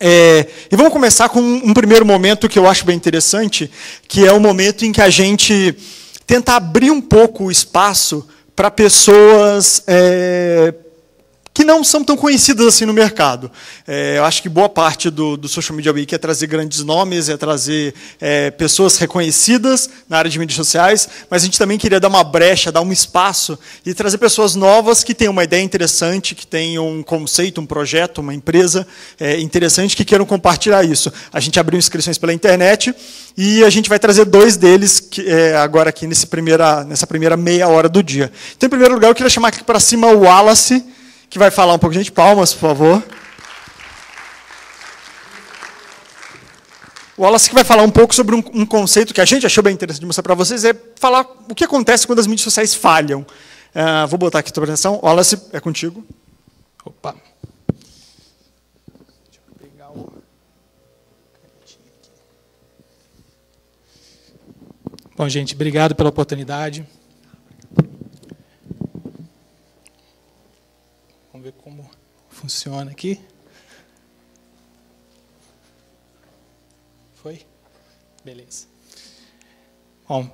E vamos começar com um primeiro momento que eu acho bem interessante, que é o momento em que a gente tenta abrir um pouco o espaço para pessoas que não são tão conhecidas assim no mercado. Eu acho que boa parte do Social Media Week é trazer grandes nomes, é trazer pessoas reconhecidas na área de mídias sociais, mas a gente também queria dar uma brecha, dar um espaço e trazer pessoas novas que tenham uma ideia interessante, que tenham um conceito, um projeto, uma empresa interessante, que queiram compartilhar isso. A gente abriu inscrições pela internet e a gente vai trazer 2 deles agora aqui nessa primeira meia hora do dia. Então, em primeiro lugar, eu queria chamar aqui para cima o Wallace, que vai falar um pouco. Gente, palmas, por favor. O Wallace que vai falar um pouco sobre um conceito que a gente achou bem interessante de mostrar para vocês, é falar o que acontece quando as mídias sociais falham. Vou botar aqui a tua apresentação. Wallace, é contigo. Opa. Deixa eu pegar o canetinho aqui. Bom, gente, obrigado pela oportunidade. Vamos ver como funciona aqui. Foi? Beleza. Bom,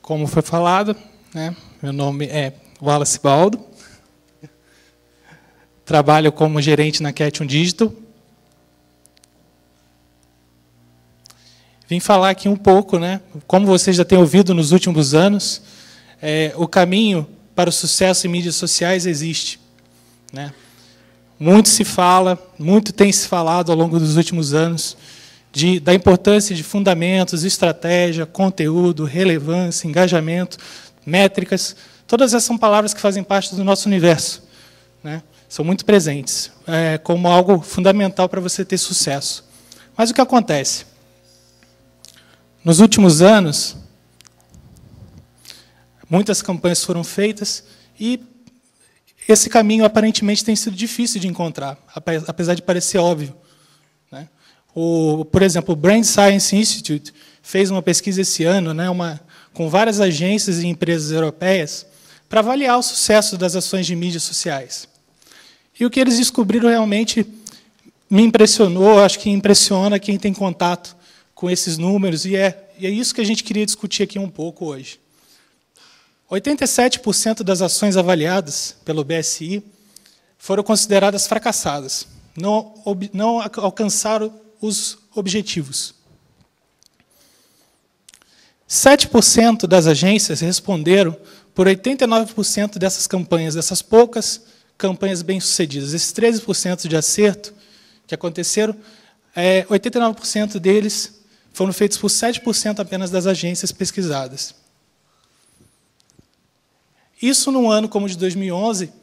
como foi falado, né, meu nome é Wallace Baldo. Trabalho como gerente na Cation Digital. Vim falar aqui um pouco, né, como vocês já têm ouvido nos últimos anos, o caminho para o sucesso em mídias sociais existe. Né? Muito se fala, muito tem se falado ao longo dos últimos anos da importância de fundamentos, estratégia, conteúdo, relevância, engajamento, métricas. Todas essas são palavras que fazem parte do nosso universo. Né? São muito presentes, como algo fundamental para você ter sucesso. Mas o que acontece? Nos últimos anos, muitas campanhas foram feitas e esse caminho, aparentemente, tem sido difícil de encontrar, apesar de parecer óbvio. Né? Por exemplo, o Brand Science Institute fez uma pesquisa esse ano, né, com várias agências e empresas europeias, para avaliar o sucesso das ações de mídias sociais. E o que eles descobriram realmente me impressionou, acho que impressiona quem tem contato com esses números, e é isso que a gente queria discutir aqui um pouco hoje. 87% das ações avaliadas pelo BSI foram consideradas fracassadas, não alcançaram os objetivos. 7% das agências responderam por 89% dessas campanhas, dessas poucas campanhas bem-sucedidas. Esses 13% de acerto que aconteceram, 89% deles foram feitos por 7% apenas das agências pesquisadas. Isso num ano como o de 2011,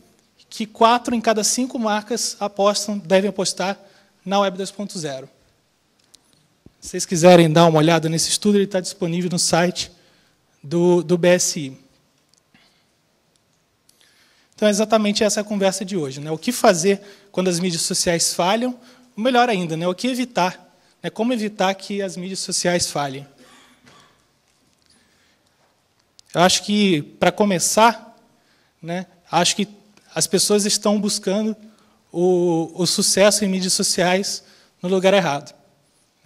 que 4 em cada 5 marcas devem apostar na Web 2.0. Se vocês quiserem dar uma olhada nesse estudo, ele está disponível no site do BSI. Então, é exatamente essa a conversa de hoje. Né? O que fazer quando as mídias sociais falham? Ou melhor ainda, né? O que evitar? Né? Como evitar que as mídias sociais falhem? Eu acho que, para começar, né, acho que as pessoas estão buscando o sucesso em mídias sociais no lugar errado.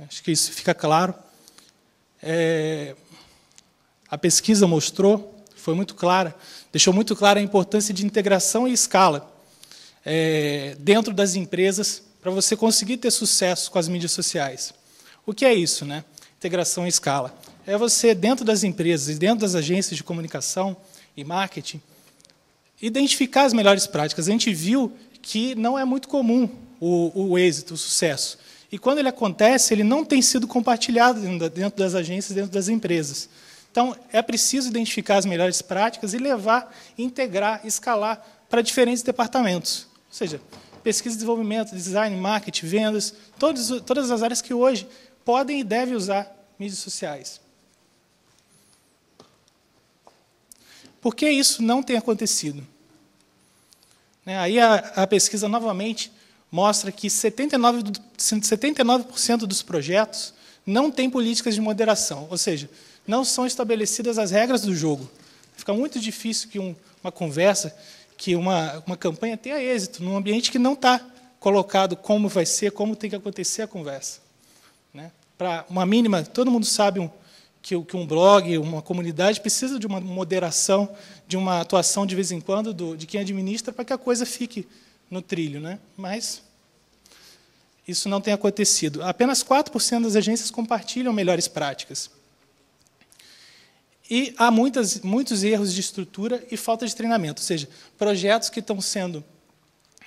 Acho que isso fica claro. A pesquisa mostrou, foi muito clara, deixou muito clara a importância de integração e escala dentro das empresas para você conseguir ter sucesso com as mídias sociais. O que é isso, né? Integração e escala. É você, dentro das empresas e dentro das agências de comunicação e marketing, identificar as melhores práticas. A gente viu que não é muito comum o êxito, o sucesso. E, quando ele acontece, ele não tem sido compartilhado dentro das agências, dentro das empresas. Então, é preciso identificar as melhores práticas e levar, integrar, escalar para diferentes departamentos. Ou seja, pesquisa e desenvolvimento, design, marketing, vendas, todas as áreas que hoje podem e devem usar mídias sociais. Por que isso não tem acontecido? Aí a pesquisa, novamente, mostra que 79% dos projetos não têm políticas de moderação, ou seja, não são estabelecidas as regras do jogo. Fica muito difícil que uma conversa, que uma campanha tenha êxito num ambiente que não está colocado como vai ser, como tem que acontecer a conversa, né? Para uma mínima, todo mundo sabe que um blog, uma comunidade precisa de uma moderação, de uma atuação de vez em quando de quem administra para que a coisa fique no trilho, né? Mas isso não tem acontecido. Apenas 4% das agências compartilham melhores práticas. E há muitos erros de estrutura e falta de treinamento, ou seja, projetos que estão sendo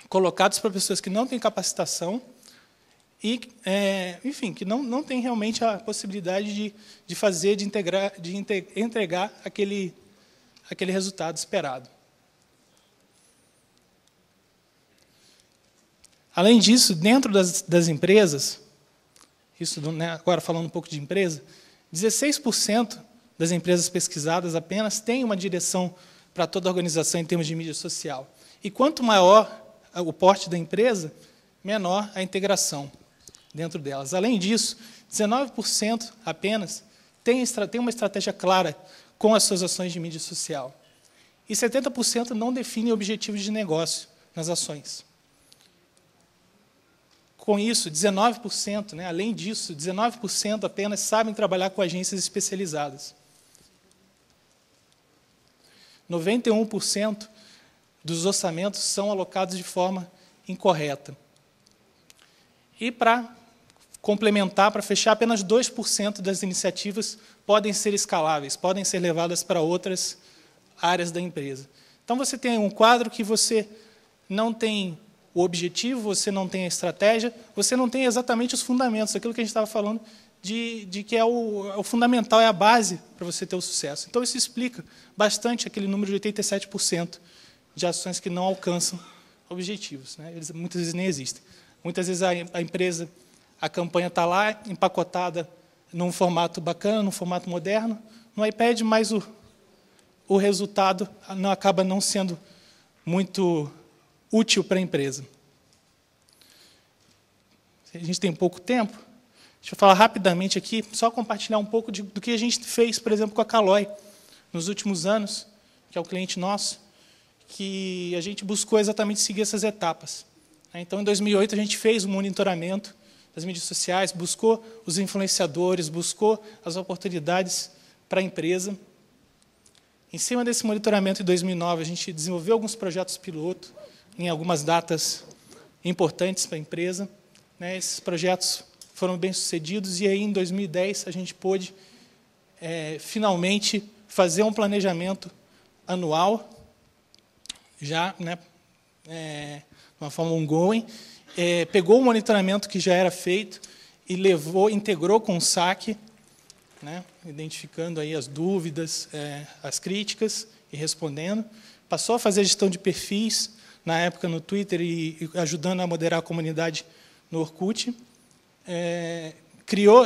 colocados para pessoas que não têm capacitação e, enfim, que não têm realmente a possibilidade de fazer, de entregar aquele resultado esperado. Além disso, dentro das empresas, isso, né, agora falando um pouco de empresa, 16% das empresas pesquisadas apenas têm uma direção para toda a organização em termos de mídia social. E quanto maior o porte da empresa, menor a integração dentro delas. Além disso, 19% apenas tem uma estratégia clara com as suas ações de mídia social. E 70% não definem objetivos de negócio nas ações. Com isso, 19%, né, além disso, 19% apenas sabem trabalhar com agências especializadas. 91% dos orçamentos são alocados de forma incorreta. E, para complementar, para fechar, apenas 2% das iniciativas podem ser escaláveis, podem ser levadas para outras áreas da empresa. Então, você tem um quadro que você não tem o objetivo, você não tem a estratégia, você não tem exatamente os fundamentos, aquilo que a gente estava falando, de que é o fundamental, é a base para você ter o sucesso. Então, isso explica bastante aquele número de 87% de ações que não alcançam objetivos, né? Eles muitas vezes nem existem. Muitas vezes a empresa, a campanha está lá, empacotada num formato bacana, num formato moderno, no iPad, mas o resultado acaba não sendo muito útil para a empresa. A gente tem pouco tempo. Deixa eu falar rapidamente aqui, só compartilhar um pouco do que a gente fez, por exemplo, com a Caloi, nos últimos anos, que é o cliente nosso, que a gente buscou exatamente seguir essas etapas. Então, em 2008, a gente fez um monitoramento das mídias sociais, buscou os influenciadores, buscou as oportunidades para a empresa. Em cima desse monitoramento, em 2009, a gente desenvolveu alguns projetos piloto, em algumas datas importantes para a empresa. Esses projetos foram bem-sucedidos, e aí, em 2010, a gente pôde, finalmente, fazer um planejamento anual, já, né, de uma forma ongoing, pegou o monitoramento que já era feito e integrou com o SAC, né, identificando aí as dúvidas, as críticas e respondendo. Passou a fazer gestão de perfis, na época no Twitter, e ajudando a moderar a comunidade no Orkut.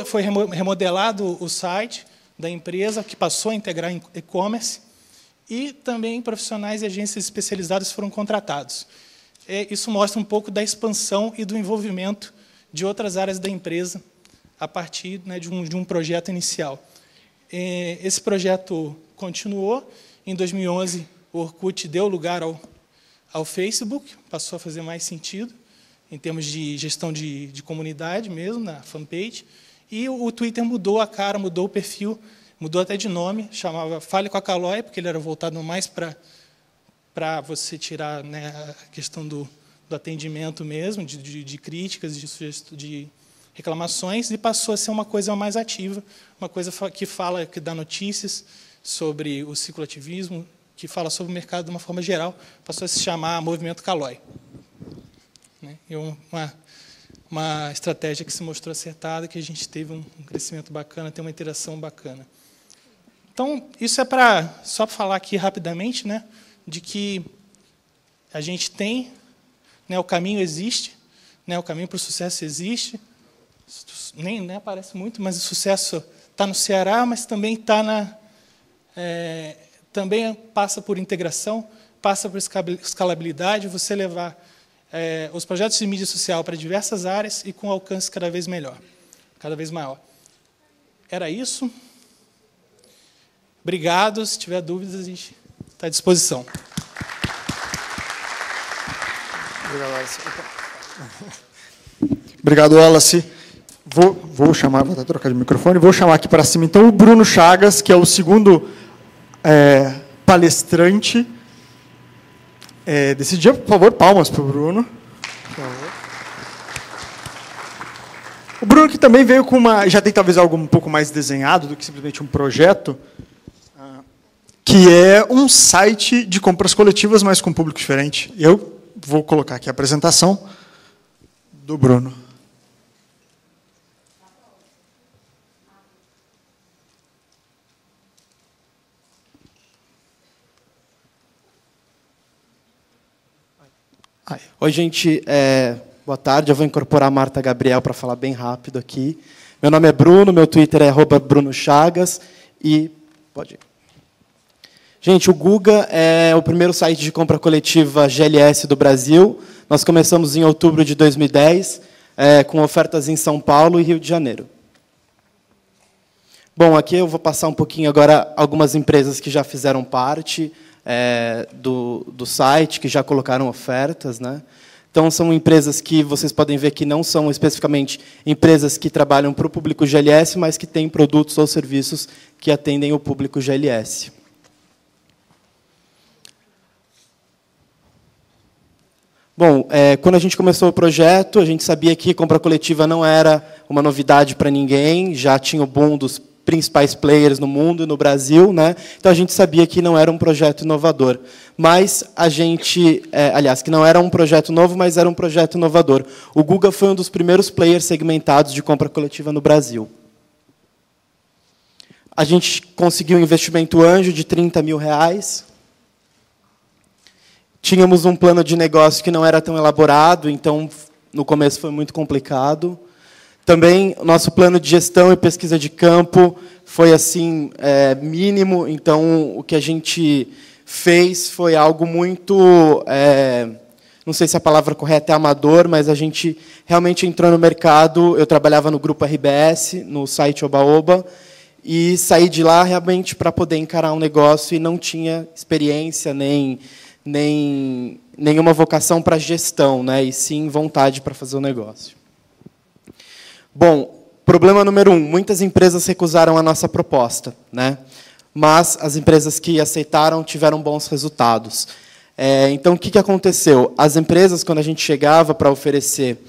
Foi remodelado o site da empresa, que passou a integrar em e-commerce, e também profissionais e agências especializadas foram contratados. Isso mostra um pouco da expansão e do envolvimento de outras áreas da empresa a partir, né, de um projeto inicial. Esse projeto continuou. Em 2011, o Orkut deu lugar ao Facebook, passou a fazer mais sentido, em termos de gestão de comunidade mesmo, na fanpage, e o Twitter mudou a cara, mudou o perfil, mudou até de nome, chamava Fale com a Caloi, porque ele era voltado mais para você tirar, né, a questão do atendimento mesmo, de críticas, de reclamações, e passou a ser uma coisa mais ativa, uma coisa que dá notícias sobre o cicloativismo, que fala sobre o mercado de uma forma geral, passou a se chamar Movimento Caloi. E uma estratégia que se mostrou acertada, que a gente teve um crescimento bacana, tem uma interação bacana. Então, isso só para falar aqui rapidamente, né, de que a gente tem, né, o caminho existe, né, o caminho para o sucesso existe, nem aparece muito, mas o sucesso está no Ceará, mas também também passa por integração, passa por escalabilidade, você levar os projetos de mídia social para diversas áreas e com alcance cada vez melhor, cada vez maior. Era isso. Obrigado. Se tiver dúvidas, a gente está à disposição. Obrigado, Alisson. Obrigado, Wallace. Vou chamar, vou até trocar de microfone, vou chamar aqui para cima, então, o Bruno Chagas, que é o segundo palestrante desse dia. Por favor, palmas para o Bruno. O Bruno, que também veio com já tem talvez algo um pouco mais desenhado do que simplesmente um projeto, que é um site de compras coletivas, mas com um público diferente. Eu vou colocar aqui a apresentação do Bruno. Oi, gente. Boa tarde. Eu vou incorporar a Marta Gabriel para falar bem rápido aqui. Meu nome é Bruno, meu Twitter é @BrunoChagas. E pode ir. Gente, o Guga é o primeiro site de compra coletiva GLS do Brasil. Nós começamos em outubro de 2010, com ofertas em São Paulo e Rio de Janeiro. Bom, aqui eu vou passar um pouquinho agora algumas empresas que já fizeram parte do site, que já colocaram ofertas, né? Então, são empresas que vocês podem ver que não são especificamente empresas que trabalham para o público GLS, mas que têm produtos ou serviços que atendem o público GLS. Bom, quando a gente começou o projeto, a gente sabia que compra coletiva não era uma novidade para ninguém, já tinha o boom dos principais players no mundo e no Brasil, né? Então a gente sabia que não era um projeto inovador. Mas a gente, aliás, que não era um projeto novo, mas era um projeto inovador. O Guga foi um dos primeiros players segmentados de compra coletiva no Brasil. A gente conseguiu um investimento anjo de R$30 mil. Tínhamos um plano de negócio que não era tão elaborado, então no começo foi muito complicado. Também o nosso plano de gestão e pesquisa de campo foi assim mínimo, então o que a gente fez foi algo muito, não sei se a palavra correta é amador, mas a gente realmente entrou no mercado. Eu trabalhava no grupo RBS, no site Oba-Oba, e saí de lá realmente para poder encarar um negócio e não tinha experiência nem nenhuma vocação para gestão, né, e sim vontade para fazer o negócio. Bom, problema número 1, muitas empresas recusaram a nossa proposta, né? Mas as empresas que aceitaram tiveram bons resultados. Então, o que aconteceu? As empresas, quando a gente chegava para oferecer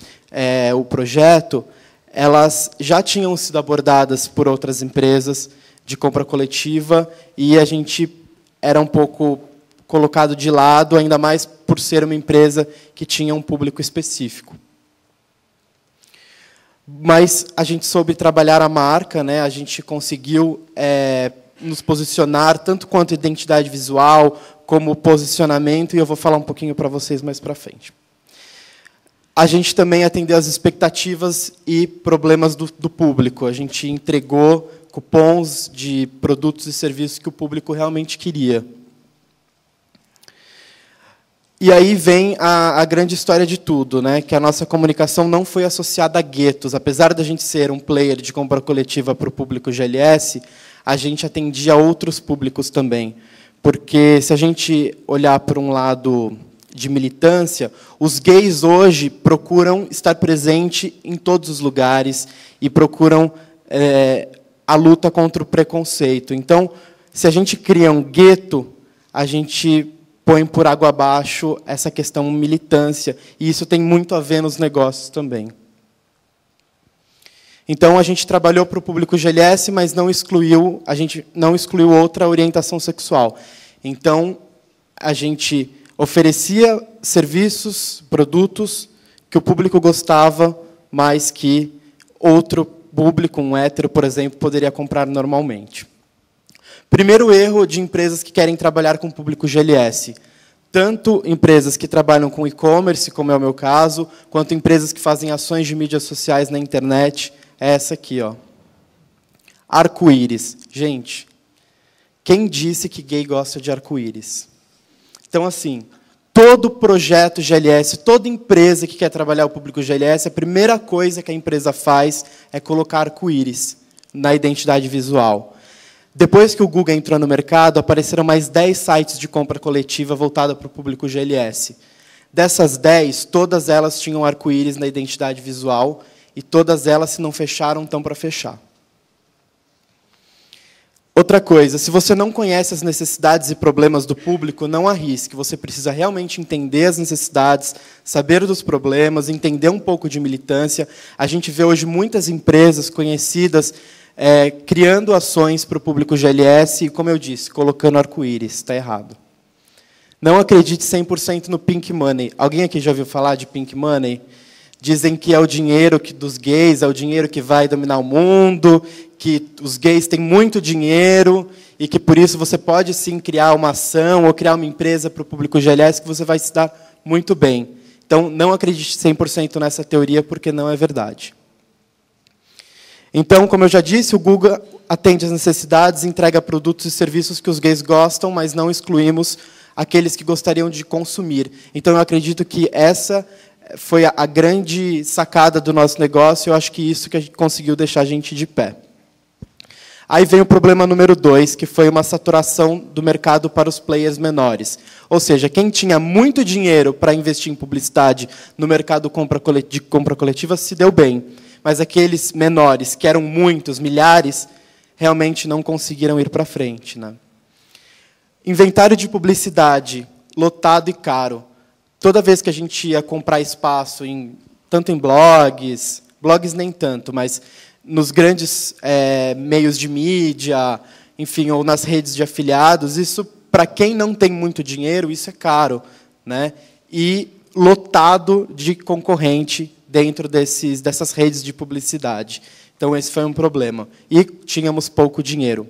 o projeto, elas já tinham sido abordadas por outras empresas de compra coletiva e a gente era um pouco colocado de lado, ainda mais por ser uma empresa que tinha um público específico. Mas a gente soube trabalhar a marca, né? A gente conseguiu nos posicionar tanto quanto identidade visual, como posicionamento, e eu vou falar um pouquinho para vocês mais para frente. A gente também atendeu as expectativas e problemas do público. A gente entregou cupons de produtos e serviços que o público realmente queria. E aí vem a grande história de tudo, né? Que a nossa comunicação não foi associada a guetos. Apesar da gente ser um player de compra coletiva para o público GLS, a gente atendia outros públicos também. Porque, se a gente olhar por um lado de militância, os gays hoje procuram estar presente em todos os lugares e procuram a luta contra o preconceito. Então, se a gente cria um gueto, a gente põe por água abaixo essa questão militância, e isso tem muito a ver nos negócios também. Então, a gente trabalhou para o público GLS, mas a gente não excluiu outra orientação sexual. Então, a gente oferecia serviços, produtos que o público gostava, mas que outro público, um hétero, por exemplo, poderia comprar normalmente. Primeiro erro de empresas que querem trabalhar com o público GLS. Tanto empresas que trabalham com e-commerce, como é o meu caso, quanto empresas que fazem ações de mídias sociais na internet. É essa aqui, ó. Arco-íris. Gente, quem disse que gay gosta de arco-íris? Então, assim, todo projeto GLS, toda empresa que quer trabalhar o público GLS, a primeira coisa que a empresa faz é colocar arco-íris na identidade visual. Depois que o Guga entrou no mercado, apareceram mais 10 sites de compra coletiva voltada para o público GLS. Dessas 10, todas elas tinham arco-íris na identidade visual, e todas elas, se não fecharam, estão para fechar. Outra coisa, se você não conhece as necessidades e problemas do público, não arrisque. Você precisa realmente entender as necessidades, saber dos problemas, entender um pouco de militância. A gente vê hoje muitas empresas conhecidas criando ações para o público GLS e, como eu disse, colocando arco-íris. Está errado. Não acredite 100% no Pink Money. Alguém aqui já ouviu falar de Pink Money? Dizem que é o dinheiro dos gays, é o dinheiro que vai dominar o mundo, que os gays têm muito dinheiro e que, por isso, você pode, sim, criar uma ação ou criar uma empresa para o público GLS que você vai se dar muito bem. Então, não acredite 100% nessa teoria, porque não é verdade. Então, como eu já disse, o Google atende às necessidades, entrega produtos e serviços que os gays gostam, mas não excluímos aqueles que gostariam de consumir. Então, eu acredito que essa foi a grande sacada do nosso negócio, eu acho que isso que conseguiu deixar a gente de pé. Aí vem o problema número 2, que foi uma saturação do mercado para os players menores. Ou seja, quem tinha muito dinheiro para investir em publicidade no mercado de compra coletiva se deu bem. Mas aqueles menores, que eram muitos, milhares, realmente não conseguiram ir para frente, né? Inventário de publicidade lotado e caro. Toda vez que a gente ia comprar espaço, tanto em blogs nem tanto, mas nos grandes meios de mídia, enfim, ou nas redes de afiliados, isso, para quem não tem muito dinheiro, isso é caro, né? E lotado de concorrente dentro dessas redes de publicidade. Então, esse foi um problema. E tínhamos pouco dinheiro.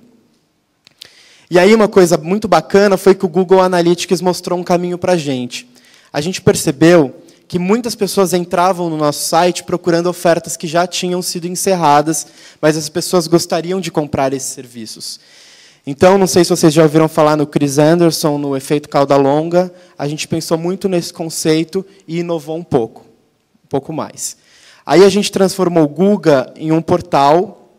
E aí, uma coisa muito bacana foi que o Google Analytics mostrou um caminho para a gente. A gente percebeu que muitas pessoas entravam no nosso site procurando ofertas que já tinham sido encerradas, mas as pessoas gostariam de comprar esses serviços. Então, não sei se vocês já ouviram falar no Chris Anderson, no efeito cauda longa. A gente pensou muito nesse conceito e inovou um pouco mais. Aí a gente transformou o Google em um portal.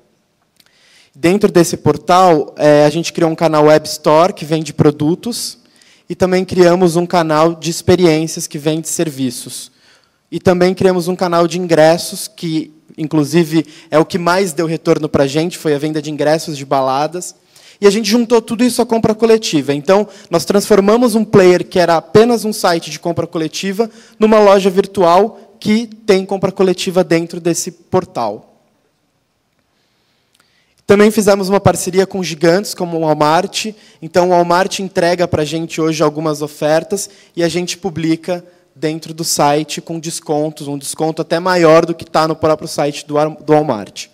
Dentro desse portal, a gente criou um canal Web Store, que vende produtos, e também criamos um canal de experiências, que vende serviços. E também criamos um canal de ingressos, que, inclusive, é o que mais deu retorno para a gente, foi a venda de ingressos de baladas. E a gente juntou tudo isso à compra coletiva. Então, nós transformamos um player que era apenas um site de compra coletiva numa loja virtual que tem compra coletiva dentro desse portal. Também fizemos uma parceria com gigantes como o Walmart. Então, o Walmart entrega para a gente hoje algumas ofertas e a gente publica dentro do site com descontos, um desconto até maior do que está no próprio site do Walmart.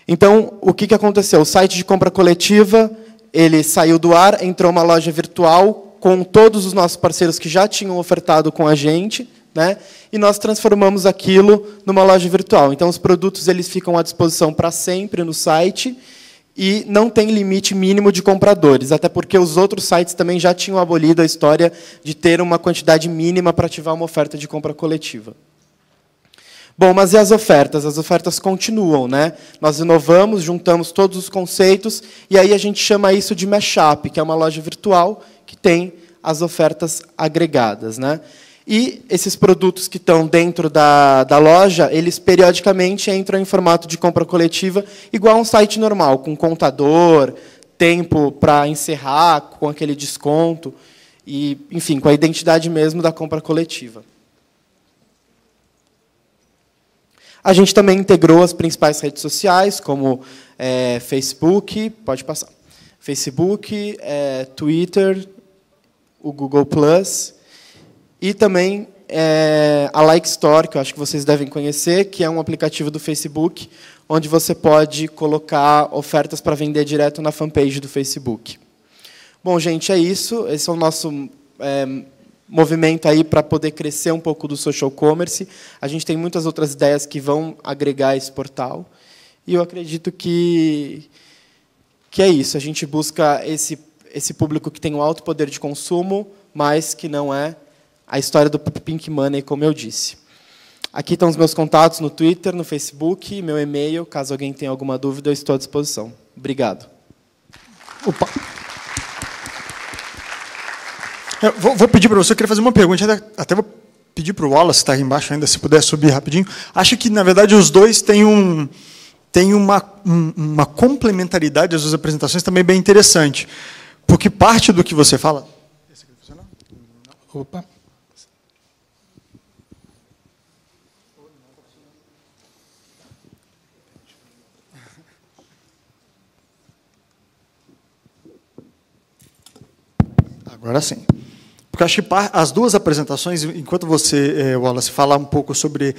Então, o que aconteceu? O site de compra coletiva ele saiu do ar, entrou uma loja virtual com todos os nossos parceiros que já tinham ofertado com a gente, né? E nós transformamos aquilo numa loja virtual. Então, os produtos eles ficam à disposição para sempre no site e não tem limite mínimo de compradores, até porque os outros sites também já tinham abolido a história de ter uma quantidade mínima para ativar uma oferta de compra coletiva. Bom, mas e as ofertas? As ofertas continuam, né? Nós inovamos, juntamos todos os conceitos, e aí a gente chama isso de Mashup, que é uma loja virtual que tem as ofertas agregadas, né? E esses produtos que estão dentro da loja, eles periodicamente entram em formato de compra coletiva, igual a um site normal, com contador, tempo para encerrar, com aquele desconto, e, enfim, com a identidade mesmo da compra coletiva. A gente também integrou as principais redes sociais, como Facebook, pode passar, Facebook, Twitter, o Google+, e também a Like Store, que eu acho que vocês devem conhecer, que é um aplicativo do Facebook, onde você pode colocar ofertas para vender direto na fanpage do Facebook. Bom, gente, é isso. Esse é o nosso movimento aí para poder crescer um pouco do social commerce. A gente tem muitas outras ideias que vão agregar esse portal. E eu acredito que é isso. A gente busca esse público que tem um alto poder de consumo, mas que não é a história do Pink Money, como eu disse. Aqui estão os meus contatos no Twitter, no Facebook, meu e-mail. Caso alguém tenha alguma dúvida, eu estou à disposição. Obrigado. Opa. Eu vou pedir para você, eu queria fazer uma pergunta, até vou pedir para o Wallace, que está aí embaixo ainda, se puder subir rapidinho. Acho que, na verdade, os dois têm uma complementaridade, as duas apresentações, também bem interessante. Porque parte do que você fala... Esse aqui funciona? Opa. Agora sim. Porque eu acho que as duas apresentações, enquanto você, Wallace, fala um pouco sobre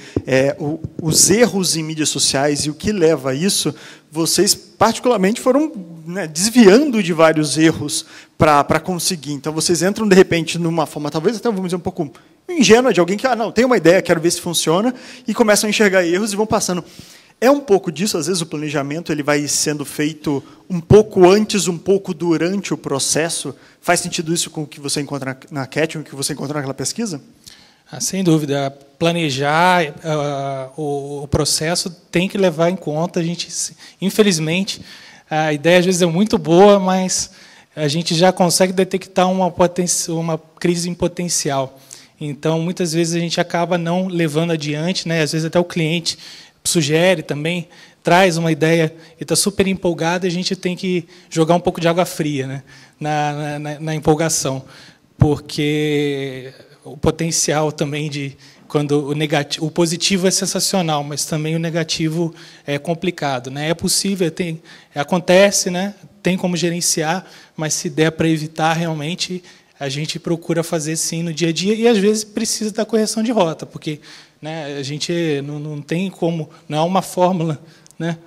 os erros em mídias sociais e o que leva a isso, vocês, particularmente, foram, né, desviando de vários erros para conseguir. Então, vocês entram, de repente, numa forma, talvez até, vamos dizer, um pouco ingênua, de alguém que, não, tem uma ideia, quero ver se funciona, e começam a enxergar erros e vão passando. É um pouco disso, às vezes o planejamento ele vai sendo feito um pouco antes, um pouco durante o processo. Faz sentido isso com o que você encontra na Catch, com o que você encontra naquela pesquisa? Sem dúvida. Planejar o processo tem que levar em conta. A gente, infelizmente, a ideia às vezes é muito boa, mas a gente já consegue detectar uma crise em potencial. Então, muitas vezes a gente acaba não levando adiante, né? Às vezes até o cliente sugere também, traz uma ideia e está super empolgado, e a gente tem que jogar um pouco de água fria, né, na empolgação, porque o potencial também de quando o positivo é sensacional, mas também o negativo é complicado, né? É possível, acontece, né? Tem como gerenciar, mas se der para evitar, realmente a gente procura fazer sim no dia a dia, e às vezes precisa da correção de rota, porque, né, a gente não tem como, não é uma fórmula, né?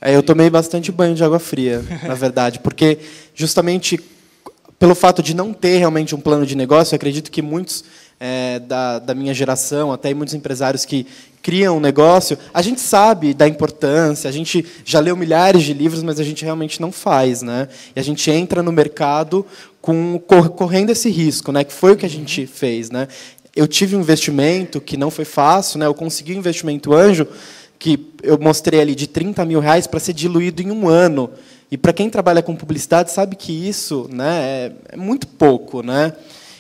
Eu tomei bastante banho de água fria, na verdade, porque justamente pelo fato de não ter realmente um plano de negócio, eu acredito que muitos da minha geração, até muitos empresários que criam um negócio, a gente sabe da importância, a gente já leu milhares de livros, mas a gente realmente não faz, né? E a gente entra no mercado correndo esse risco, né? Que foi o que a gente fez, né? Eu tive um investimento que não foi fácil, né? Eu consegui um investimento anjo que eu mostrei ali de R$30 mil para ser diluído em um ano. E para quem trabalha com publicidade sabe que isso, né, é muito pouco, né?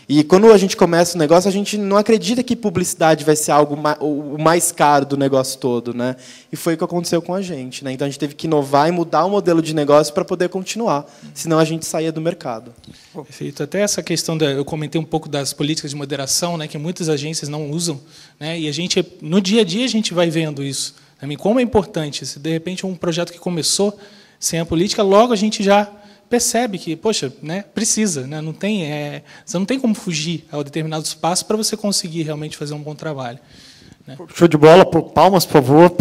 E quando a gente começa o negócio, a gente não acredita que publicidade vai ser algo o mais caro do negócio todo, né? E foi o que aconteceu com a gente, né? Então a gente teve que inovar e mudar o modelo de negócio para poder continuar, senão a gente saía do mercado. Perfeito. Até essa questão eu comentei um pouco das políticas de moderação, né, que muitas agências não usam, né? E a gente no dia a dia a gente vai vendo isso. Também como é importante, se de repente um projeto que começou sem a política, logo a gente já percebe que, poxa, né, precisa, né, você não tem como fugir a determinados passos para você conseguir realmente fazer um bom trabalho, né? Show de bola, palmas, por favor,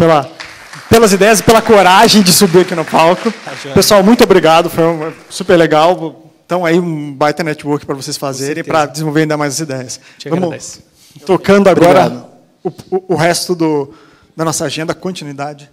pelas ideias e pela coragem de subir aqui no palco. Pessoal, muito obrigado, foi super legal. Então, aí um baita network para vocês fazerem, para desenvolver ainda mais as ideias. Vamos tocando agora o resto da nossa agenda, continuidade.